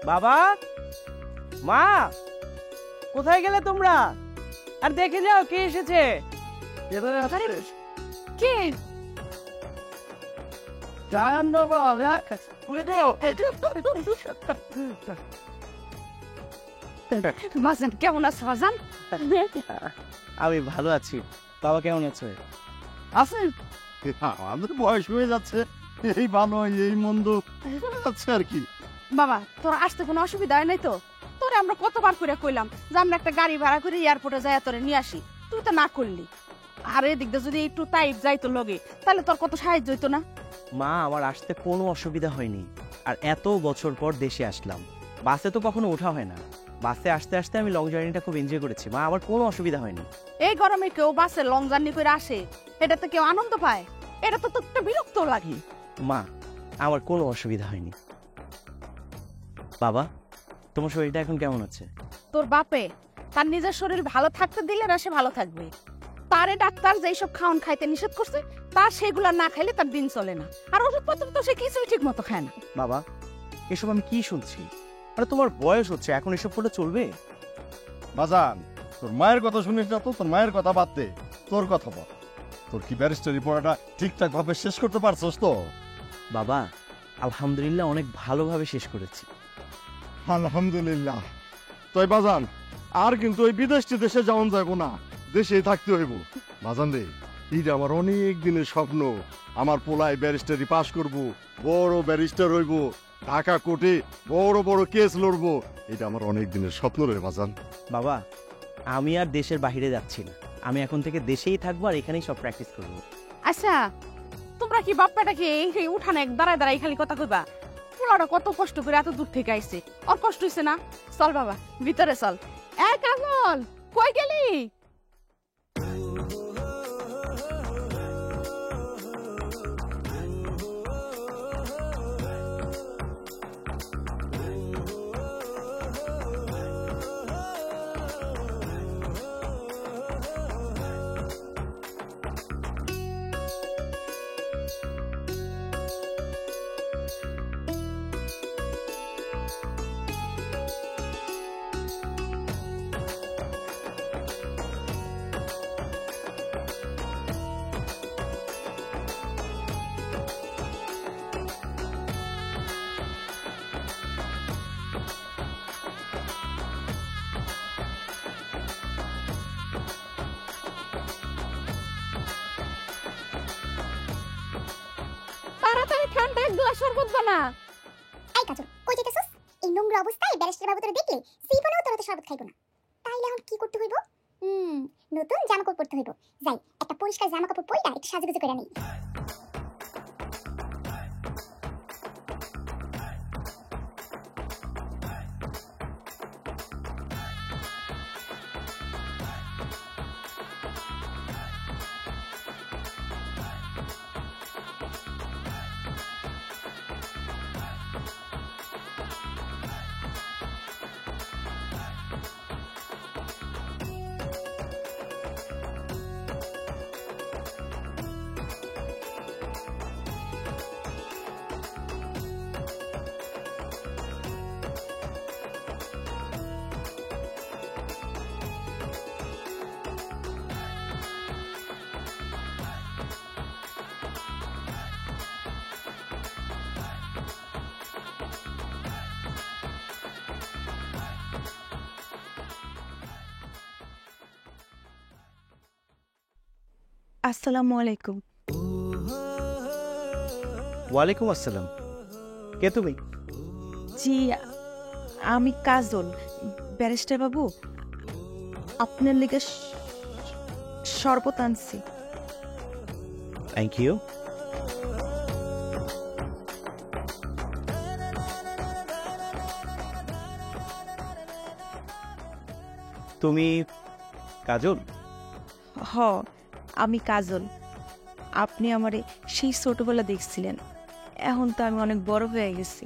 বাবা, মা, কোথায় গেলে তোমরা? আর দেখে যাও কে এসেছে। কে? বাজান কেমন আছো বাজান? আমি ভালো আছি। বাবা কেমন আছে? আছেন? আমাদের বয়স হয়ে যাচ্ছে, এই ভালো এই মন্দ আছে আর কি। বাবা তোর আসতে কোনো অসুবিধা হয় নাই তো? তোরে আমরা কতবার করে কইলাম যে আমরা একটা গাড়ি ভাড়া করে এয়ারপোর্টে যাই তোরে নিয়ে আসি, তুই তো না করলি। আর এদিক দিয়ে যদি একটু টাইপ যাইতো লগে তাহলে তোর কত সাহায্য হইতো না? মা, আমার আসতে কোনো অসুবিধা হয়নি। আর এত বছর পর দেশে আসলাম, বাসে তো কখনো ওঠা হয় না। বাসে আসতে আসতে আমি লং জার্নিটা খুব এনজয় করেছি মা, আমার কোনো অসুবিধা হয়নি। এই গরমে কেউ বাসে লং জার্নি করে আসে, এটা তো কেউ আনন্দ পায়? এটা তো তোর বিরক্ত লাগে। মা, আমার কোনো অসুবিধা হয়নি। বাবা, তোমার শরীরটা এখন কেমন আছে? তোর বাপে তার নিজের শরীর ভালো থাকতে দিলে না সে ভালো থাকবে। তারে ডাক্তার যেসব খাওয়ান খাইতে নিষেধ করছে তার সেগুলা না খাইলে তার দিন চলে না। আর ওষুধপত্র তো সে কিছুই ঠিক মতো খায় না। বাবা, এসব আমি কি শুনছি? আরে তোমার বয়স হচ্ছে, এখন এসব করলে চলবে? বাজান, তোর মায়ের কথা শুনিস না তো? তোর মায়ের কথা বাদ দে, তোর কথা বল। তোর কি ব্যারিস্টারি পড়াটা ঠিকঠাক ভাবে শেষ করতে পারছস তো? বাবা, আলহামদুলিল্লাহ অনেক ভালোভাবে শেষ করেছি। আলহামদুলিল্লাহ। তাই বাজান, আর কিন্তু ওই বিদেশটি দেশে যাওয়া যাবো না, দেশেই থাকতে হইব। বাজান রে, এইটা আমার অনেক দিনের স্বপ্ন। আমার পোলায় ব্যারিস্টারি পাশ করব, বড় ব্যারিস্টার হইব, ঢাকা কোর্টে বড় বড় কেস লড়বো। এটা আমার অনেক দিনের স্বপ্ন রে বাজান। বাবা, আমি আর দেশের বাইরে যাচ্ছি না, আমি এখন থেকে দেশেই থাকবো আর এখানেই সব প্র্যাকটিস করবো। আচ্ছা, তোমরা কি বাপ্পাটাকে এই উঠানে দাঁড়ায় দাঁড়ায় খালি কথা কইবা? পোলাটা কত কষ্ট করে এত দূর থেকে আইছে, ওর কষ্ট হইছে না? চল বাবা ভিতরে চল। এই কাজল, কই গেলি? তাড়াতাড়ি ঠান্ডা এক গ্লাস শরবত বানা। এই কাজল, কই যেতেছস? এই নোংরা অবস্থায় ব্যারিস্টার বাবু তোরে দেখলে জীবনেও তোর হাতে শরবত খাইবো না। তাইলে এখন কি করতে হইব? নতুন জামা কাপড় পরতে হইব। যাই, একটা পরিষ্কার জামা কাপড় পইরা একটু সাজুগুজু করে নেই। আসসালামু আলাইকুম। ওয়ালাইকুম আসসালাম। কে তুমি? জি, আমি কাজল। ব্যারিস্টার বাবু, আপনার লেগে শরবত আনছি। Thank you. তুমি কাজল? হ, আমি কাজল। আপনি আমারে সেই ছোটবেলা দেখছিলেন, এখন তো আমি অনেক বড় হয়ে গেছি।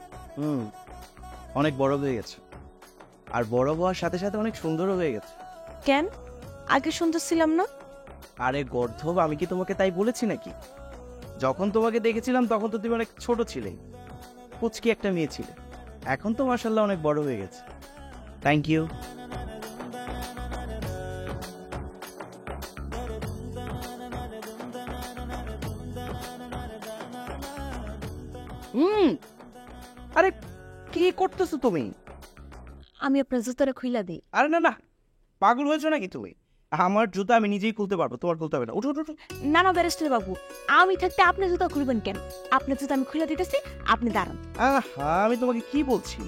অনেক বড় হয়ে গেছে, আর বড় হওয়ার সাথে সাথে অনেক সুন্দরও হয়ে গেছে। কেন, আগে সুন্দর ছিলাম না? আরে গর্ধব, আমি কি তোমাকে তাই বলেছি নাকি? যখন তোমাকে দেখেছিলাম তখন তো তুমি অনেক ছোট ছিলে, পুচকি একটা মেয়ে ছিলে। এখন তো মাশাআল্লাহ অনেক বড় হয়ে গেছে। Thank you. আরে কি করতেছো তুমি? আমি আপনার জুতোটা খুইলা দিই। আরে না না, পাগল হয়েছো নাকি তুমি? আমার জুতা আমি নিজেই খুলতে পারবো, তোমার খুলতে হবে না। উঠো উঠো উঠো। না না ব্যারিস্টার বাবু, আমি থাকতে আপনি জুতা খুলবেন কেন? আপনার জুতা আমি খুলে দিতেছি, আপনি দাঁড়ান। আহা, আমি তোমাকে কি বলছি,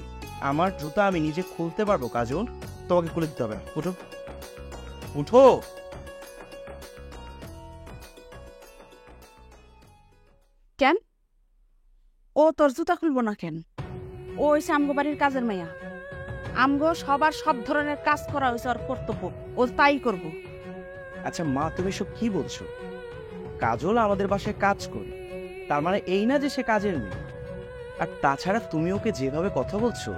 আমার জুতা আমি নিজে খুলতে পারবো কাজল, তোমাকে খুলে দিতে হবে না। উঠো উঠো। কেন? ও তোর জুতা খুলবো না কেন? ও হয়েছে আমগো বাড়ির কাজের মাইয়া। আমগো সবার সব ধরনের কাজ করা হয়েছে ওর কর্তব্য, ও তাই করব। আচ্ছা মা, তুমি সব কি বলছো? কাজল আমাদের বাসায় কাজ করে, তার মানে এই না যে সে কাজের মেয়ে। আর তাছাড়া তুমি ওকে যেভাবে কথা বলছো,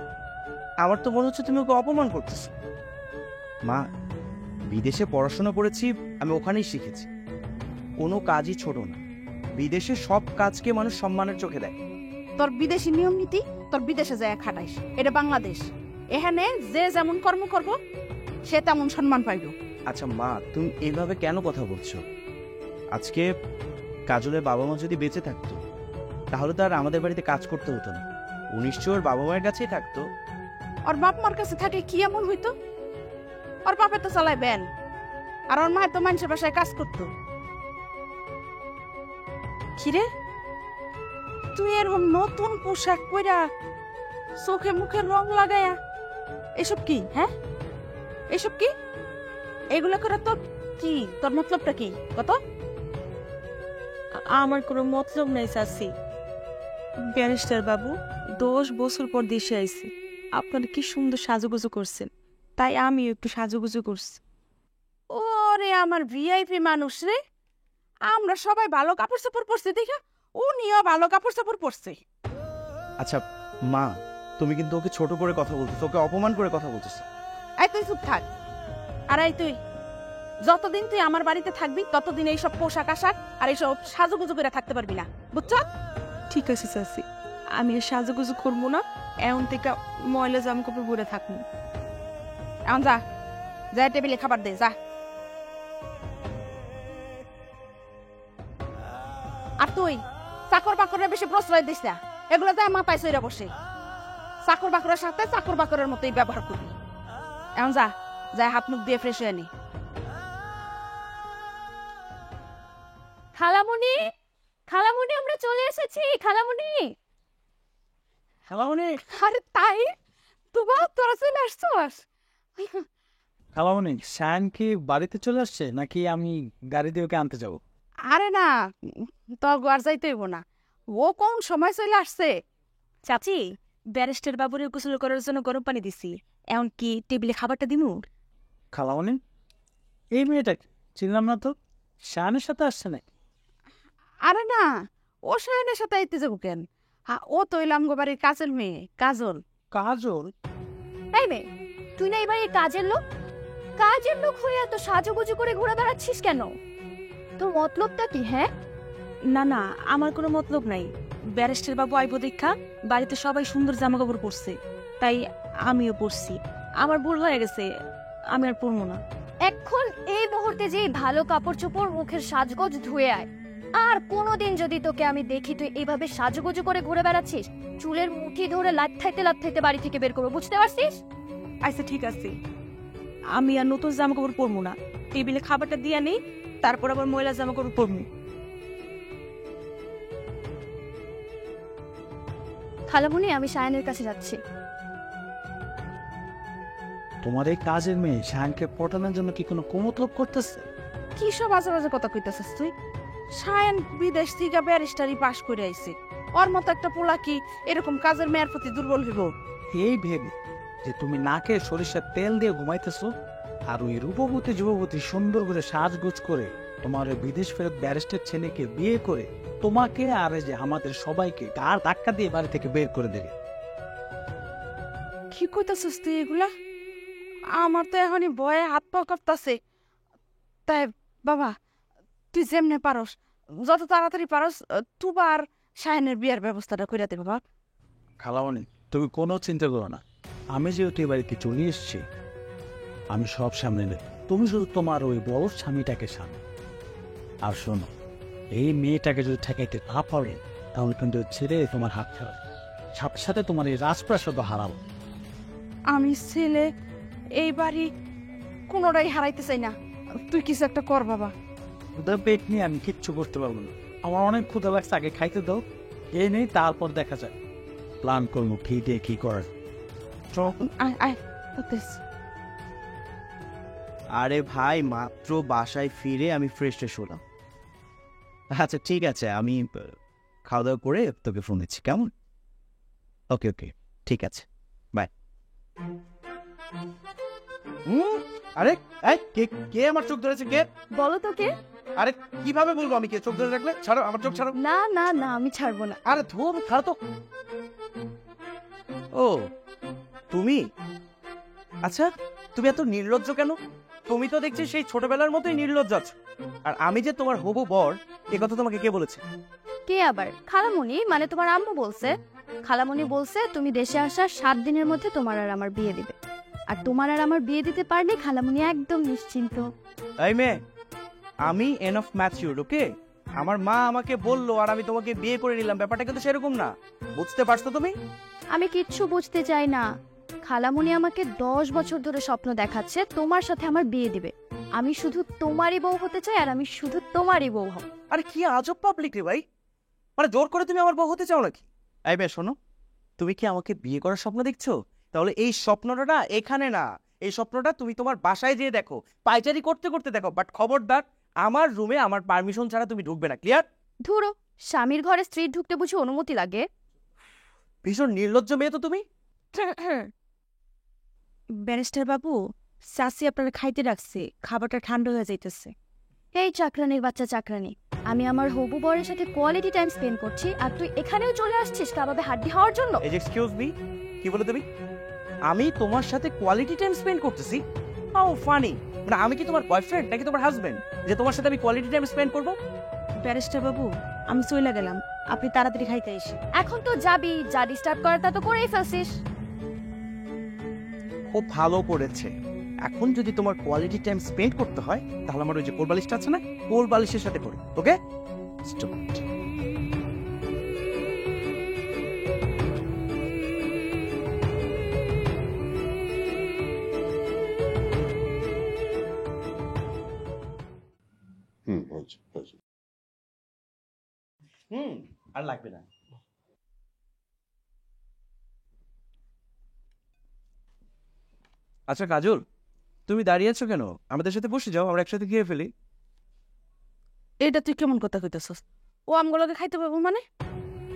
আমার তো মনে হচ্ছে তুমি ওকে অপমান করতেছো। মা, বিদেশে পড়াশোনা করেছি, আমি ওখানেই শিখেছি কোনো কাজই ছোট না। বিদেশে সব কাজকে মানুষ সম্মানের চোখে দেয়। তোর বিদেশি নিয়ম নীতি তোর বিদেশে যায় খাটাইস, এটা বাংলাদেশ। এখানে যে যেমন কর্ম করব সে তেমন সম্মান পাইব। আচ্ছা মা, তুমি এইভাবে কেন কথা বলছো? আজকে কাজলের বাবা মা যদি বেঁচে থাকতো, তাহলে তো আর আমাদের বাড়িতে কাজ করতে হতো না। ও নিশ্চয় ওর বাবা মায়ের কাছেই থাকতো। ওর বাপ মার কাছে থাকে কি এমন হইতো? ওর বাপে তো চালায় ব্যান, আর ওর মায়ের তো মানুষের বাসায় কাজ করতো। কিরে, তুই এরকম নতুন পোশাক পরা, চোখে মুখে রং লাগায়া, এসব কি? হ্যাঁ, এসব কি? এগুলো করে তোর কি, তোর মতলবটা কি কত? আমার কোনো মতলব নাই চাচি। ব্যারিস্টার বাবু 10 বছর পর দেশে আইছি, আপনারা কি সুন্দর সাজুগুজু করছেন, তাই আমি একটু সাজুগুজু করছি। ওরে আমার ভিআইপি মানুষ রে, আমরা সবাই ভালো কাপড় চোপড় পরছি দেখে উনিও ভালো কাপড় চোপড় পরছে। আচ্ছা মা, তুমি কিন্তু ওকে ছোট করে কথা বলতেছো, ওকে অপমান করে কথা বলতেছো। এই তুই চুপ থাক। আর এই তুই যতদিন তুই আমার বাড়িতে থাকবি ততদিন এইসব পোশাক আশাক আর এইসব সাজুগুজু করে থাকতে পারবি না, বুঝছ? ঠিক আছে চাচি, আমি আর সাজুগুজু করবো না, এমন থেকে ময়লা জামা কাপড় পরে থাকবো। এখন যা, যা টেবিলে খাবার দে যা। আর তুই চাকর বাকরের বেশি প্রশ্রয় দিস না, এগুলো যা মাথায় সইরা বসে। চাকর বাকরের সাথে চাকর বাকরের মতোই ব্যবহার করবি। এখন যা, যা হাত মুখ দিয়ে ফ্রেশ হয়ে নি। খালামণি, খালামণি, আমরা চলে এসেছি খালামণি। খালামণি, আরে তাই তোরা চলে আসছস? খালামণি, শায়ান কি বাড়িতে চলে আসছে নাকি আমি গাড়ি দিয়ে ওকে আনতে যাব? আরে না, তোর আর যাইতে হইব না, ও কোন সময় চলে আসছে। চাচি, ব্যারিস্টার বাবুরে গোসল করার জন্য গরম পানি দিছি, এমন কি টেবিলে খাবারটা দিমু? খালামণি, এই মেয়েটা চিনলাম না তো, শায়ানের সাথে আসছে না? আরে না, ও সায়নের সাথে আইতে যাবো কেন? ও তো এলাম গো বাড়ির কাজের মেয়ে কাজল। কাজল? এই মেয়ে, তুই না এবার কাজের লোক, কাজের লোক হয়ে এত সাজুগুজু করে ঘুরে দাঁড়াচ্ছিস কেন? তোর মতলবটা কি? হ্যাঁ, না না, আমার কোনো মতলব নাই। ব্যারিস্টার বাবু আইব দেখা বাড়িতে সবাই সুন্দর জামা কাপড় পরছে, তাই আমিও পরছি। আমার ভুল হয়ে গেছে, আমি আর পরবো না। এখন এই মুহূর্তে যে ভালো কাপড় চোপড় মুখের সাজগোজ ধুয়ে আয়। আর কোনোদিন যদি তোকে আমি দেখি তুই এভাবে সাজুগুজু করে ঘুরে বেড়াচ্ছিস, চুলের মুঠি ধরে লাথাইতে বাড়ি থেকে বের করবো, বুঝতে পারছিস? আচ্ছা ঠিক আছে, আমি আর নতুন জামা কাপড় পরবো না, টেবিলে খাবারটা দিয়ে নেই, তারপর আবার ময়লা জামা কাপড় পরবো। খালামুনি, আমি সায়নের কাছে যাচ্ছি। তোমার এই কাজের মেয়ে শায়ানকে পটানোর জন্য কি কোনো কুমতলব করতেছে? কি সব আজে বাজে কথা কইতাছিস তুই? সায়ন বিদেশ থেকে ব্যারিস্টারি পাশ করে আইছে, ওর মতো একটা পোলা কি এরকম কাজের মেয়ের প্রতি দুর্বল হইব? এই ভেবে যে তুমি নাকে সরিষার তেল দিয়ে ঘুমাইতেছো, আর ওই রূপবতী যুবতী সুন্দর করে সাজগোজ করে তোমার ওই বিদেশ ফেরত ব্যারিস্টার ছেলেকে বিয়ে করে তোমাকে আর এই যে আমাদের সবাইকে গার ধাক্কা দিয়ে বাড়ি থেকে বের করে দেবে। কি কইতাছিস তুই এগুলা? আমার তো এখনই ভয়ে হাত পা কাঁপতাছে। তাই বাবা, তুই যেমনে পারস, যত তাড়াতাড়ি পারস তুবার সায়নের বিয়ের ব্যবস্থাটা কইরা দে বাবা। খালামণি, তুমি কোনো চিন্তা করো না, আমি যেহেতু এই বাড়িতে চলে এসেছি, আমি সব সামনে নেব। তুমি শুধু তোমার ওই বড় স্বামীটাকে সামনে। আর শোনো, এই মেয়েটাকে যদি ঠেকাইতে না পারে তাহলে কিন্তু ছেড়ে তোমার হাত ছাড়া, সাথে সাথে তোমার এই রাজপ্রাসাদ হারাবো। আমি ছেলে এই বাড়ি কোনোটাই হারাইতে চাই না, তুই কিছু একটা কর বাবা। ক্ষুধা পেট নিয়ে আমি কিচ্ছু করতে পারবো না, আমার অনেক ক্ষুধা লাগছে, আগে খাইতে দাও, এই নেই তারপর দেখা যায় প্ল্যান করবো কি দিয়ে কি করার। আয় আয় তাতেস। আরে ভাই, মাত্র বাসায় ফিরে আমি ফ্রেশ ট্রেশ হলাম। আচ্ছা ঠিক আছে, আমি খাওয়া দাওয়া করে তোকে ফোন দিচ্ছি, কেমন? ওকে ওকে, ঠিক আছে, বাই। আরে এই, কে কে আমার চোখ ধরেছে? কে? বলো তো কে? আরে কিভাবে বলবো আমি কে? চোখ ধরে রাখলে ছাড়ো, আমার চোখ ছাড়ো। না না না, আমি ছাড়বো না। আরে ধুর, ছাড়ো তো। ও তুমি? আচ্ছা, তুমি এত নির্লজ্জ কেন? তুমি তো দেখছি সেই ছোটবেলার মতোই নির্লজ্জ আছো। আর আমি যে তোমার হবু বর, এ কথা তোমাকে কে বলেছে? কে আবার? খালামণি, মানে তোমার আম্মু বলছে। খালামণি বলছে তুমি দেশে আসার 7 দিনের মধ্যে তোমার আর আমার বিয়ে দিবে। আর তোমার আর আমার বিয়ে দিতে পারলে খালামণি একদম নিশ্চিন্ত। এই মেয়ে, আমি এনফ ম্যাচিউরড, ওকে? আমার মা আমাকে বললো আর আমি তোমাকে বিয়ে করে নিলাম, ব্যাপারটা কিন্তু সেরকম না, বুঝতে পারছো তুমি? আমি কিচ্ছু বুঝতে চাই না। খালামণি আমাকে 10 বছর ধরে স্বপ্ন দেখাচ্ছে তোমার সাথে আমার বিয়ে দিবে। আমি শুধু তোমারই বউ হতে চাই, আর আমি শুধু তোমারই বউ হব। আরে কি আজব পাবলিক রে ভাই, মানে জোর করে তুমি আমার বউ হতে চাও নাকি? এই মেয়ে শোনো, তুমি কি আমাকে বিয়ে করার স্বপ্ন দেখছো? তাহলে এই স্বপ্নটা না এখানে না, এই স্বপ্নটা তুমি তোমার বাসায় যেয়ে দেখো, পাইচারি করতে করতে দেখো, বাট খবরদার আমার রুমে আমার পারমিশন ছাড়া তুমি ঢুকবে না, ক্লিয়ার? ধুরো, স্বামীর ঘরে স্ত্রীর ঢুকতে বুঝি অনুমতি লাগে? ভীষণ নির্লজ্জ মেয়ে তো তুমি। ব্যারিস্টার বাবু, চাচি আপনারা খাইতে রাখছে, খাবারটা ঠান্ডা হয়ে যাইতেছে। এই চাকরানির বাচ্চা চাকরানি, আমি আমার হবু বরের সাথে কোয়ালিটি টাইম স্পেন্ড করছি, আর তুই এখানেও চলে আসছিস কাবাবে হাড্ডি হওয়ার জন্য? এই যে এক্সকিউজ মি, কি বলে তুমি? আমি তোমার সাথে কোয়ালিটি টাইম স্পেন্ড করতেছি? How funny! মানে আমি কি তোমার বয়ফ্রেন্ড নাকি তোমার হাজবেন্ড যে তোমার সাথে আমি কোয়ালিটি টাইম স্পেন্ড করবো? ব্যারিস্টার বাবু, আমি চলে গেলাম, আপনি তাড়াতাড়ি খাইতে এসে। এখন তো যাবি, যা ডিস্টার্ব করার তা তো করেই ফেলছিস। খুব ভালো করেছে। এখন যদি তোমার কোয়ালিটি টাইম স্পেন্ড করতে হয় তাহলে আমার ওই যে কোল বালিশটা আছে না, কোল বালিশের সাথে করো, ওকে? স্টপ। আর লাগবে না। আচ্ছা কাজল, তুমি দাঁড়িয়ে আছো কেন? আমাদের সাথে বসে যাও, আমরা একসাথে খেয়ে ফেলি। এটা তুই কেমন কথা কইতেছস? ও আমগুলোকে খাইতে পারবো মানে?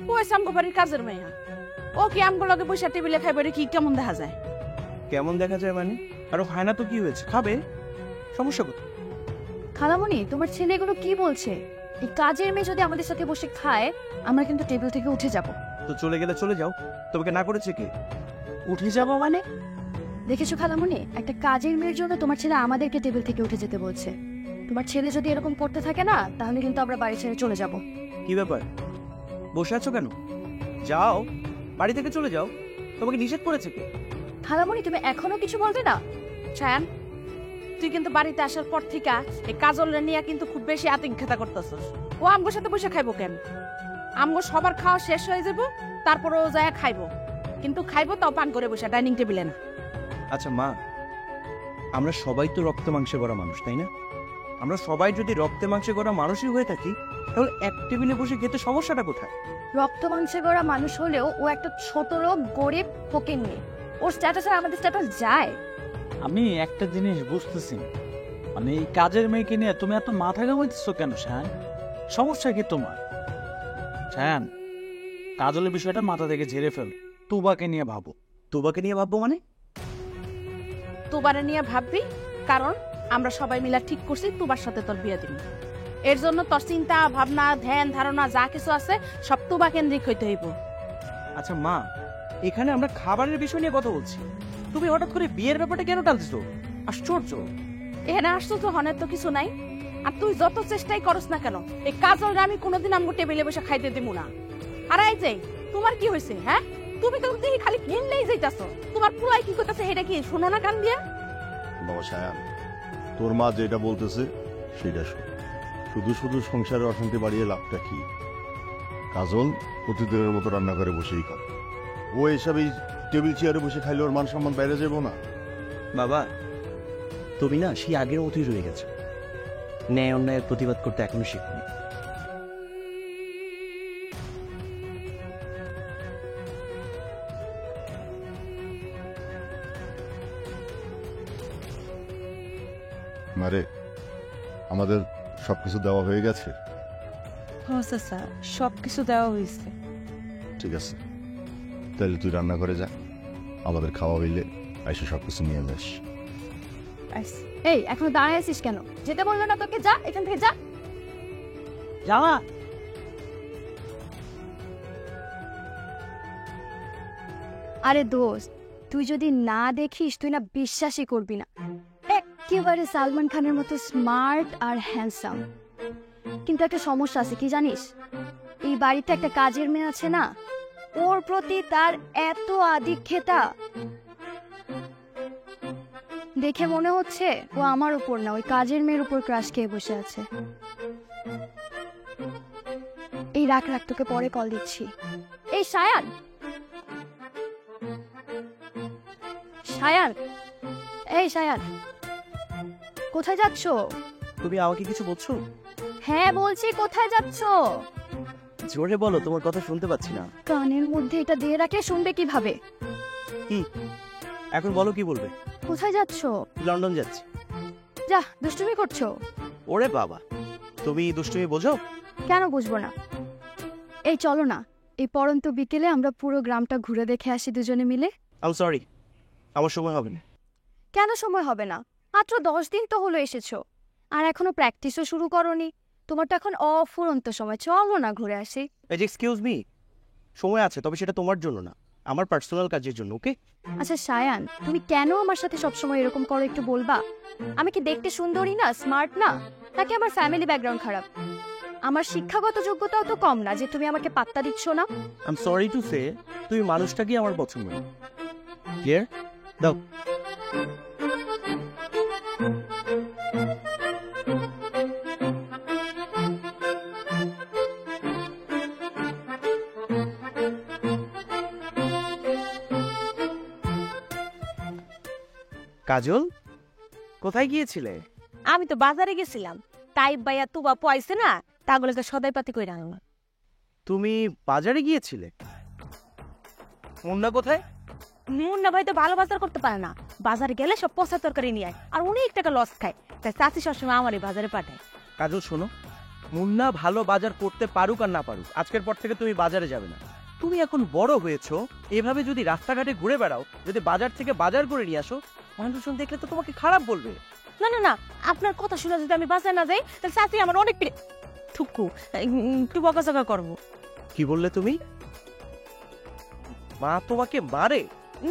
ও এসে আমগো বাড়ির কাজের মেয়া, ও কি আমগুলোকে বসে টেবিলে খাইবে? এটা কি কেমন দেখা যায়? কেমন দেখা যায় মানে? আরো খায় না তো কি হয়েছে, খাবে, সমস্যা কোথায়? খালামণি, তোমার ছেলেগুলো কি বলছে? এই কাজের মেয়ে যদি আমাদের সাথে বসে খায়, আমরা কিন্তু টেবিল থেকে উঠে যাব। তো চলে গেলে চলে যাও, তোমাকে না করেছে কি? উঠে যাব মানে? দেখেছো খালামণি, একটা কাজের মেয়ের জন্য তোমার ছেলে আমাদেরকে টেবিল থেকে উঠে যেতে বলছে। তোমার ছেলে যদি এরকম করতে থাকে না, তাহলে কিন্তু আমরা বাড়ি ছেড়ে চলে যাব। কি ব্যাপার, বসে আছো কেন? যাও, বাড়ি থেকে চলে যাও, তোমাকে নিষেধ করেছে কে? খালামণি, তুমি এখনো কিছু বলবে না? ছায়ান, তুই কিন্তু বাড়িতে আসার পর থেকে এই কাজলের নিয়ে কিন্তু খুব বেশি আতিঙ্ক্ষাতা করতেছস। ও আমগোর সাথে বসে খাইবো কেন? আমগো সবার খাওয়া শেষ হয়ে যাব, তারপরে ও যায় খাইবো, কিন্তু খাইবো তাও পান করে বসে, ডাইনিং টেবিলে না। আচ্ছা মা, আমরা সবাই তো রক্ত মাংসে গড়া মানুষ, তাই না? আমরা সবাই যদি রক্তে মাংসে গড়া মানুষই হয়ে থাকি তাহলে এক টেবিলে বসে খেতে সমস্যাটা কোথায়? রক্ত মাংসে গড়া মানুষ হলেও ও একটা ছোট লোক, গরিব, ফকির মেয়ে। ওর স্ট্যাটাস আর আমাদের স্ট্যাটাস যায়? আমি একটা জিনিস বুঝতেছি না, মানে এই কাজের মেয়েকে নিয়ে তুমি এত মাথা ঘামাইতেছো কেন শায়ান? সমস্যা কি তোমার? শায়ান, কাজলের বিষয়টা মাথা থেকে ঝেড়ে ফেল, তুবাকে নিয়ে ভাবো। তোবাকে নিয়ে ভাববো মানে? তুবারে নিয়ে ভাববি, কারণ আমরা সবাই মিলে ঠিক করছি তুবার সাথে তোর বিয়ে দিবি। এর জন্য তোর চিন্তা ভাবনা ধ্যান ধারণা যা কিছু আছে সব তুবা কেন্দ্রিক হইতে হইব। আচ্ছা মা, এখানে আমরা খাবারের বিষয় নিয়ে কথা বলছি, তুমি হঠাৎ করে বিয়ের ব্যাপারটা কেন টানছো? আশ্চর্য। এখানে আসছো তো হনের তো কিছু নাই, আর তুই যত চেষ্টাই করস না কেন এই কাজলরা আমি কোনোদিন আমগো টেবিলে বসে খাইতে দিব না। আর এই যে তোমার কি হয়েছে? হ্যাঁ, তুমি তো দেখি খালি ঘিনলেই যাইতাছো। তোমার পুরাই কি করতেছে সেটা কি শোনো না কান দিয়া? বাবা সায়ান, তোর মা যেটা বলতেছে সেটা শোন। শুধু শুধু সংসারে অশান্তি বাড়িয়ে লাভটা কি? কাজল প্রতিদিনের মতো রান্না করে বসেই খাবে। ও এসব এই টেবিল চেয়ারে বসে খাইলে ওর মান সম্মান বাইরে যাবো না? বাবা, তুমি না সেই আগের মতোই রয়ে গেছো। ন্যায় অন্যায়ের প্রতিবাদ করতে এখনো শিখনি। মারে, আমাদের সবকিছু দেওয়া হয়ে গেছে। হ্যাঁ চাচা, সব কিছু দেওয়া হয়েছে। ঠিক আছে, তাহলে তুই রান্না করে যা, আমাদের খাওয়া হইলে আইসে সবকিছু নিয়ে যাস। এই এখনো দাঁড়ায় আছিস কেন? যেতে বললো না তোকে? যা এখান থেকে যা। যাওয়া আরে দোস্ত, তুই যদি না দেখিস তুই না বিশ্বাসই করবি না। একেবারে সালমান খানের মতো স্মার্ট আর হ্যান্ডসাম। কিন্তু একটা সমস্যা আছে, কি জানিস? এই বাড়িতে একটা কাজের মেয়ে আছে না, ওর প্রতি তার এত আধিক্যতা, দেখে মনে হচ্ছে ও আমার উপর না, ওই কাজের মেয়ের উপর ক্রাশ খেয়ে বসে আছে। এই রাখ রাখ, তোকে পরে কল দিচ্ছি। এই সায়ান, সায়ান, এই সায়ান, কোথায় যাচ্ছ? তুমি আমাকে কিছু বলছো? হ্যাঁ বলছি, কোথায় যাচ্ছ? জোরে বলো, তোমার কথা শুনতে পাচ্ছি না। কানের মধ্যে এটা দিয়ে রাখলে শুনবে কিভাবে? এখন বলো, কি বলবে? কোথায় যাচ্ছ? লন্ডন যাচ্ছি। যা, দুষ্টুমি করছো? ওরে বাবা, তুমি দুষ্টুমি বোঝো? কেন বুঝবো না? এই চলো না, এই পরন্ত বিকেলে আমরা পুরো গ্রামটা ঘুরে দেখে আসি দুজনে মিলে। আই এম সরি, আমার সময় হবে না। কেন সময় হবে না? মাত্র 10 দিন তো হলো এসেছো, আর এখনো প্র্যাকটিসও শুরু করোনি। তোমার তো এখন অফুরন্ত সময়, চলো না ঘুরে আসি। এই যে এক্সকিউজ মি, সময় আছে, তবে সেটা তোমার জন্য না, আমার পার্সোনাল কাজের জন্য। ওকে? আচ্ছা সায়ান, তুমি কেন আমার সাথে সবসময় এরকম করো একটু বলবা? আমি কি দেখতে সুন্দরী না, স্মার্ট না, নাকি আমার ফ্যামিলি ব্যাকগ্রাউন্ড খারাপ? আমার শিক্ষাগত যোগ্যতাও তো কম না যে তুমি আমাকে পাত্তা দিচ্ছ না। I am sorry to say, তুমি মানুষটাকে আমার পছন্দ না। ক্লিয়ার? দাও। কাজল, কোথায় গিয়েছিলে? আমি তো বাজারে গেছিলাম, তাই ভাইয়া তুবা পয়সে না, তাগুলোকে সদাই পাতি করে আনলাম। তুমি বাজারে গিয়েছিলে? মুন্না কোথায়? মুন্না ভাই তো ভালো বাজার করতে পারে না, বাজারে গেলে সব পচা তরকারি নিয়ে আয়, আর অনেক টাকা লস খায়, তাই চাচি সবসময় আমারই বাজারে পাঠায়। কাজল শোনো, মুন্না ভালো বাজার করতে পারুক আর না পারুক, আজকের পর থেকে তুমি বাজারে যাবে না। তুমি এখন বড় হয়েছো, এভাবে যদি রাস্তাঘাটে ঘুরে বেড়াও, যদি বাজার থেকে বাজার করে নিয়ে আসো, মানুষজন দেখলে তো তোমাকে খারাপ বলবে। না না না, আপনার কথা শুনে যদি আমি বাজারে না যাই, তাহলে চাচি আমার অনেক থুকু একটু বকাঝকা করবো। কি বললে তুমি? মা তোমাকে মারে?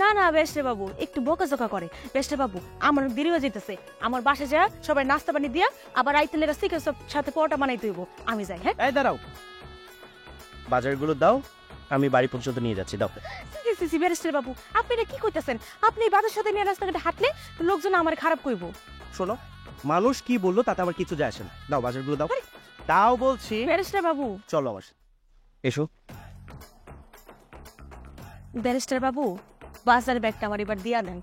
না না বেশরে বাবু, একটু বকাঝকা করে। বেশরে বাবু, আমার দেরি হয়ে যেতেছে, আমার বাসা যা সবাই নাস্তা পানি দিয়া, আবার আইতে লেগে শিখে সব সাথে পরোটা বানাইতে হইব। আমি যাই। হ্যাঁ এই দাঁড়াও, বাজারগুলো দাও, আমি বাড়ি পর্যন্ত নিয়ে যাচ্ছি। দাও। বেরেস্টার বাবু, আপনি এটা কি করতেছেন? আপনি এই বাজার সাথে নিয়ে রাস্তাঘাটে হাঁটলে লোকজন আমার খারাপ কইব। শোনো, মানুষ কি বললো তাতে আমার কিছু যায় আসে না। দাও, বাজারগুলো দাও। তাও বলছি। বেরেস্টার বাবু, চলো আমার সাথে। এসো। ব্যারিস্টার বাবু, বাজার ব্যাগটা আমার এবার দিয়া দেন।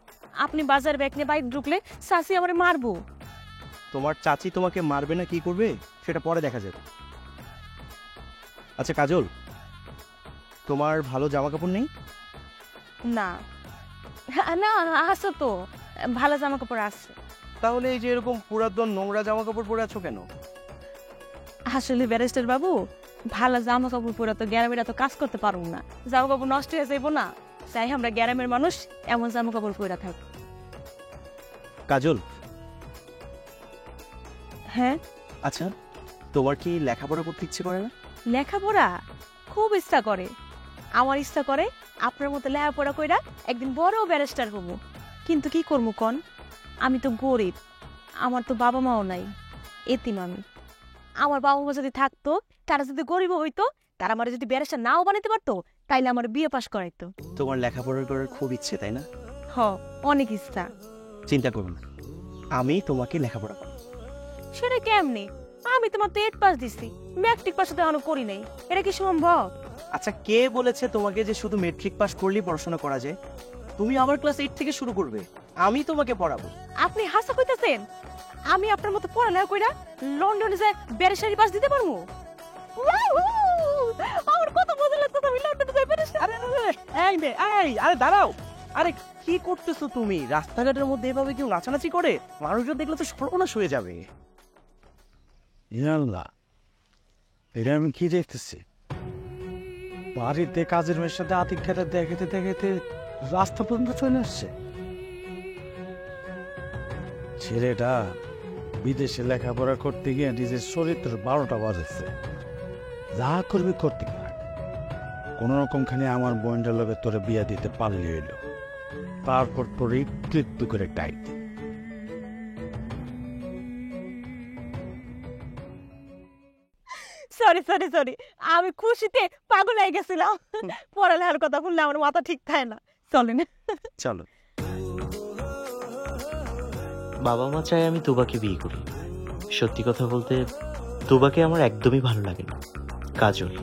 আপনি বাজার ব্যাগ নিয়ে বাইক ঢুকলে চাচি আমারে মারবো। তোমার চাচি তোমাকে মারবে না কি করবে সেটা পরে দেখা যাবে। আচ্ছা কাজল, তোমার ভালো জামা কাপড় নেই? না না, আসো তো, ভালো জামা কাপড় আছে। তাহলে এই যে এরকম পুরাতন নোংরা জামা কাপড় পরে আছো কেন? আসলে ব্যারিস্টার বাবু, ভালো জামা কাপড় পরে তো গ্রামের তো কাজ করতে পারবো না, জামা কাপড় নষ্ট হয়ে যাইবো না, তাই আমরা গ্রামের মানুষ এমন জামা কাপড় পরে থাকবো। কাজল। হ্যাঁ। আচ্ছা, তোমার কি লেখাপড়া করতে ইচ্ছে করে না? লেখাপড়া খুব ইচ্ছা করে। আমার ইচ্ছা করে আপনার মতো লেখাপড়া কইরা একদিন বড় ব্যারিস্টার হব, কিন্তু কি করবো কন? আমি তো গরিব, আমার তো বাবা মাও নাই, এতিম আমি। আমার বাবা মা যদি থাকতো, তারা যদি গরিব হইতো, তারা আমার যদি ব্যারিস্টার নাও বানাতে পারতো তাইলে আমার বিয়ে পাশ করাইতো। তোমার লেখাপড়া করার খুব ইচ্ছে তাই না? হ, অনেক ইচ্ছা। চিন্তা করো না, আমি তোমাকে লেখাপড়া করো। সেটা কেমনি? আমি তোমার তো 8 পাস দিছি, ম্যাট্রিক পাস তো এখনো করি নাই। এটা কি সম্ভব? আচ্ছা, কে বলেছে তোমাকে যে শুধু মেট্রিক পাস করলেই পড়াশোনা করা যায়? তুমি আবার ক্লাস 8 থেকে শুরু করবে, আমি তোমাকে পড়াবো। আপনি হাসা কইতাছেন? আমি আপনার মতো পড়ালেখা কইরা লন্ডনে যায় ব্যারিস্টারি পাস দিতে পারবো? আমার কত মজা লাগতো আমি লন্ডনে যাই ব্যারিস্টার। আরে দাঁড়াও, আরে কি করতেছো তুমি? রাস্তাঘাটের মধ্যে এভাবে কেউ নাচানাচি করে? মানুষজন দেখলে তো সর্বনাশ হয়ে যাবে। ইয়াল্লা, এটা আমি কি দেখতেছি? বাড়িতে কাজের মেয়ের সাথে আতিক্ষাটা দেখাতে দেখাতে রাস্তা পর্যন্ত চলে আসছে। ছেলেটা বিদেশে লেখাপড়া করতে গিয়ে নিজের চরিত্রের 12টা বাজাচ্ছে। যা করবি করতে পারে, কোন রকম খানে আমার বোনটার লগে তোরে বিয়া দিতে পারলে এলো, তারপর তোর একটু করে টাইট। সরি সরি সরি, আমি খুশিতে পাগল হয়ে গেছিলাম। পড়ালেখার কথা বললে আমার মাথা ঠিক থাকে না। চলেন চলো। বাবা মা চায় আমি তুবাকে বিয়ে করি। সত্যি কথা বলতে তুবাকে আমার একদমই ভালো লাগে না। কাজল,